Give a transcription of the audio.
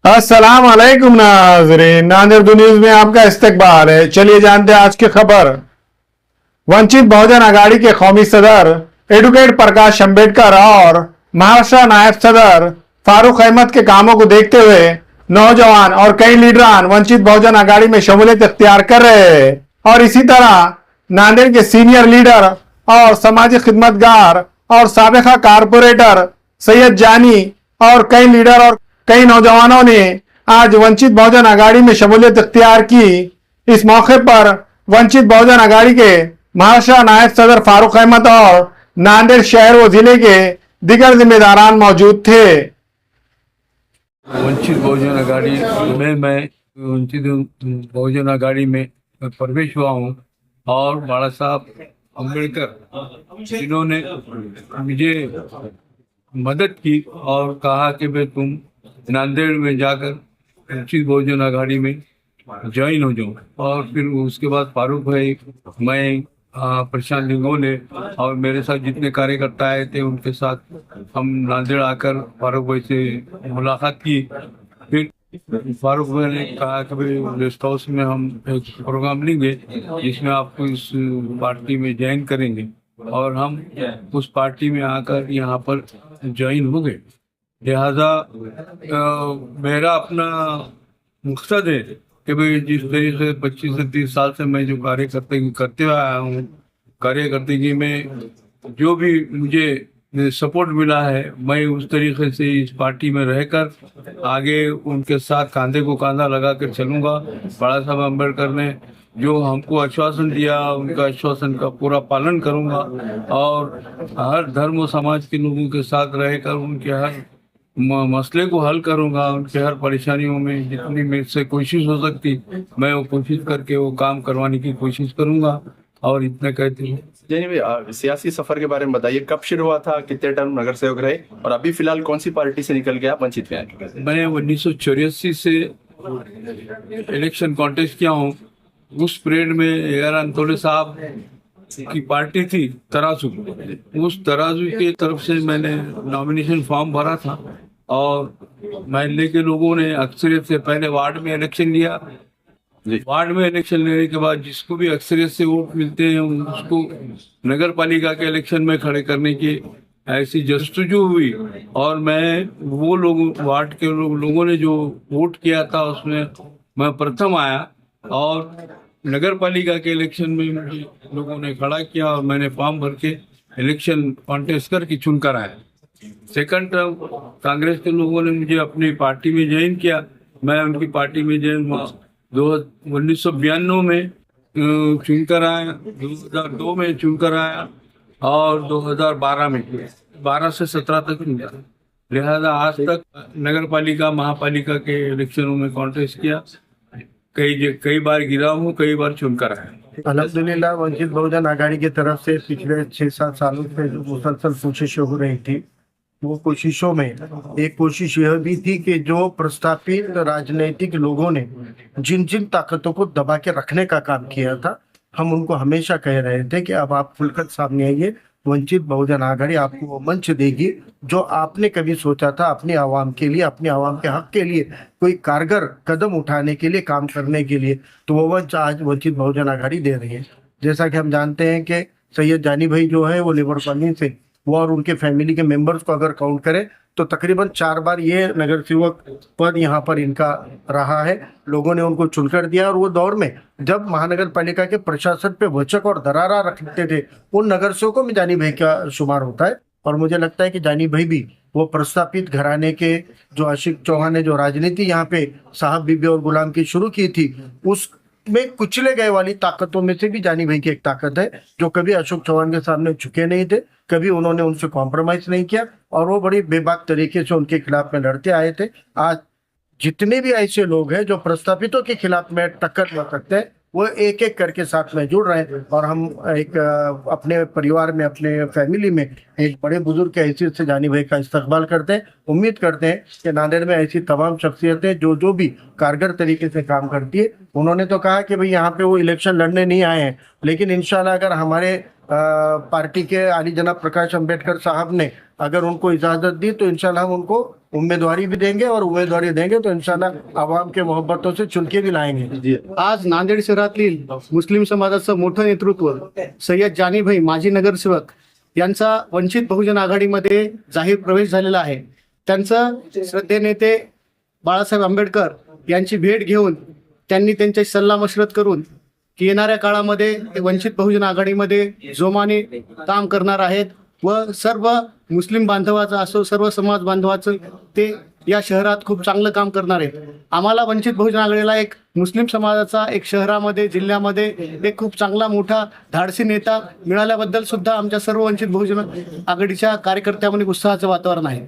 अस्सलाम वालेकुम नाज़रीन, नादिर न्यूज में आपका इस्तकबाल है। चलिए जानते हैं आज की खबर। वंचित बहुजन आघाड़ी के कौमी सदर एडवोकेट प्रकाश अंबेडकर और महाराष्ट्र नायब सदर फारूक अहमद के कामों को देखते हुए नौजवान और कई लीडरान वंचित बहुजन आघाड़ी में शमूलियत इख्तियार कर रहे हैं। और इसी तरह नांदेड़ के सीनियर लीडर और समाजी खिदमतगार और साबिका कारपोरेटर सैयद जानी और कई लीडर और कई नौजवानों ने आज वंचित बहुजन आघाड़ी में शमूलियत इख्तियार की। इस मौके पर वंचित बहुजन आघाड़ी के महाराष्ट्र नायब सदर फारूक अहमद और नांदेड़ शहर व जिले के दिगर जिम्मेदारान मौजूद थे। वंचित बहुजन आघाड़ी में मैं वंचित बहुजन आघाड़ी में प्रवेश हुआ हूँ और बाला साहब अम्बेडकर जिन्होंने मुझे मदद की और कहा कि भाई तुम नांदेड़ में जाकर वंचित बहुजन आघाड़ी में ज्वाइन हो जाओ। और फिर उसके बाद फारूक भाई, मैं, प्रशांत लिंगोले और मेरे साथ जितने कार्यकर्ता आए थे उनके साथ हम नांदेड़ आकर फारूक भाई से मुलाकात की। फिर फारूक भाई ने कहा कि भाई गेस्ट हाउस में हम एक प्रोग्राम लेंगे जिसमें आपको इस पार्टी में ज्वाइन करेंगे, और हम उस पार्टी में आकर यहाँ पर ज्वाइन हो गए। लिहाजा मेरा अपना मकसद है कि भाई जिस तरीके से 25 से 30 साल से मैं जो करते आया हूँ, कार्यकर्तगी में जो भी मुझे सपोर्ट मिला है, मैं उस तरीके से इस पार्टी में रहकर आगे उनके साथ कांधे को कांधा लगा कर चलूँगा। बाला साहब अम्बेडकर ने जो हमको आश्वासन दिया, उनका आश्वासन का पूरा पालन करूँगा और हर धर्म और समाज के लोगों के साथ रहकर उनके हर मसले को हल करूंगा। उनके हर परेशानियों में जितनी मेरे से कोशिश हो सकती मैं वो कोशिश करके वो काम करवाने की कोशिश करूंगा। और इतना कहते हैं। जैनी भाई, सियासी सफर के बारे में बताइए, कब शुरू हुआ था, कितने टर्म नगर सेवक रहे और अभी फिलहाल कौन सी पार्टी से निकल गया वंचित में आए? मैं 1984 से इलेक्शन कॉन्टेस्ट किया हूँ। उस पीरियड में AR अंतोले साहब की पार्टी थी तराजू, उस तराजू की तरफ से मैंने नॉमिनेशन फॉर्म भरा था और महल्ले के लोगों ने अक्सरियत से पहले वार्ड में इलेक्शन लिया। वार्ड में इलेक्शन लेने के बाद जिसको भी अक्सरियत से वोट मिलते हैं उसको नगर पालिका के इलेक्शन में खड़े करने की ऐसी जस्तजू हुई। और मैं वो लोग वार्ड के लोगों ने जो वोट किया था उसमें मैं प्रथम आया और नगर पालिका के इलेक्शन में मुझे लोगों ने खड़ा किया और मैंने फॉर्म भर के इलेक्शन कॉन्टेस्ट करके चुनकर आया। सेकंड टर्म कांग्रेस के लोगों ने मुझे अपनी पार्टी में ज्वाइन किया। मैं उनकी पार्टी में ज्वाइन हुआ 1992 में चुनकर आया, 2002 में चुनकर आया और 2012 में 12 से 17 तक चुना। लिहाजा आज तक नगर पालिका महापालिका के इलेक्शनों में कॉन्टेस्ट किया। कई बार गिरा हूँ, कई बार चुनकर आया। अल्हम्दुलिल्लाह वंचित बहुजन आघाड़ी की तरफ से पिछले 6-7 सालों से जो मुसलसल कोशिशें हो रही थी, वो कोशिशों में एक कोशिश यह भी थी कि जो प्रस्तापित राजनीतिक लोगों ने जिन जिन ताकतों को दबा के रखने का काम किया था, हम उनको हमेशा कह रहे थे कि अब आप खुलकर सामने आइए, वंचित बहुजन आघाड़ी आपको वो मंच देगी जो आपने कभी सोचा था अपने आवाम के लिए, अपने आवाम के हक के लिए कोई कारगर कदम उठाने के लिए, काम करने के लिए, तो वो मंच आज वंचित बहुजन आघाड़ी दे रही है। जैसा कि हम जानते हैं कि सैयद जानी भाई जो है वो लेबर कॉलोनी से, वो और उनके फैमिली के मेंबर्स को अगर काउंट करें तो तकरीबन 4 बार ये नगर सेवक पद यहाँ पर इनका रहा है। लोगों ने उनको चुनकर दिया और वो दौर में जब महानगर पालिका के प्रशासन पे वचक और दरारा रखते थे, उन नगर सेवकों में जानी भाई का शुमार होता है। और मुझे लगता है कि जानी भाई भी वो प्रस्तापित घराने के जो आशिक चौहान ने जो राजनीति यहाँ पे साहब बीबी और गुलाम की शुरू की थी, उस में कुचले गए वाली ताकतों में से भी जानी भाई की एक ताकत है, जो कभी अशोक चौहान के सामने झुके नहीं थे, कभी उन्होंने उनसे कॉम्प्रोमाइज नहीं किया और वो बड़ी बेबाक तरीके से उनके खिलाफ में लड़ते आए थे। आज जितने भी ऐसे लोग हैं जो प्रस्तापितों के खिलाफ में टक्कर लड़ सकते हैं, वो एक एक करके साथ में जुड़ रहे हैं। और हम एक अपने परिवार में, अपने फैमिली में एक बड़े बुजुर्ग के हैसियत से जानी भाई का इस्तकबाल करते हैं। उम्मीद करते हैं कि नांदेड़ में ऐसी तमाम शख्सियतें जो भी कारगर तरीके से काम करती है। उन्होंने तो कहा कि भाई यहाँ पे वो इलेक्शन लड़ने नहीं आए हैं, लेकिन इंशाल्लाह अगर हमारे पार्टी के आली जनाब प्रकाश अंबेडकर साहब ने अगर उनको इजाज़त दी तो इंशाल्लाह हम उनको उम्मीदवारी भी देंगे, और उम्मीदवारी देंगे तो इंशाल्लाह आवाम के मोहब्बतों से चुन के भी लाएंगे। आज नांदेड शहरातील मुस्लिम समाजाचं मोठं नेतृत्व सय्यद जानीभाई माजी नगरसेवक यांचा वंचित बहुजन आघाडीमध्ये जाहीर प्रवेश झालेला आहे। त्यांचं श्रद्धेनेते बाळासाहेब आंबेडकर यांची भेट घेऊन त्यांनी त्यांच्याशी सल्लामसलत करून की येणाऱ्या काळामध्ये ते वंचित बहुजन आघाडीमध्ये जोमाने काम करणार आहेत व सर्व मुस्लिम बांधवाचं असो सर्व समाज बांधवाचं ते या शहरात खूप चांगलं काम करणार आहेत। आम्हाला वंचित बहुजन आघाडीला एक मुस्लिम समाजाचा एक शहरामध्ये जिल्ह्यामध्ये एक खूप चांगला मोठा धाडसी नेता मिळाल्याबद्दल सुद्धा आमच्या सर्व वंचित बहुजन आघाडीच्या कार्यकर्त्यामध्ये उत्साहाचं वातावरण आहे।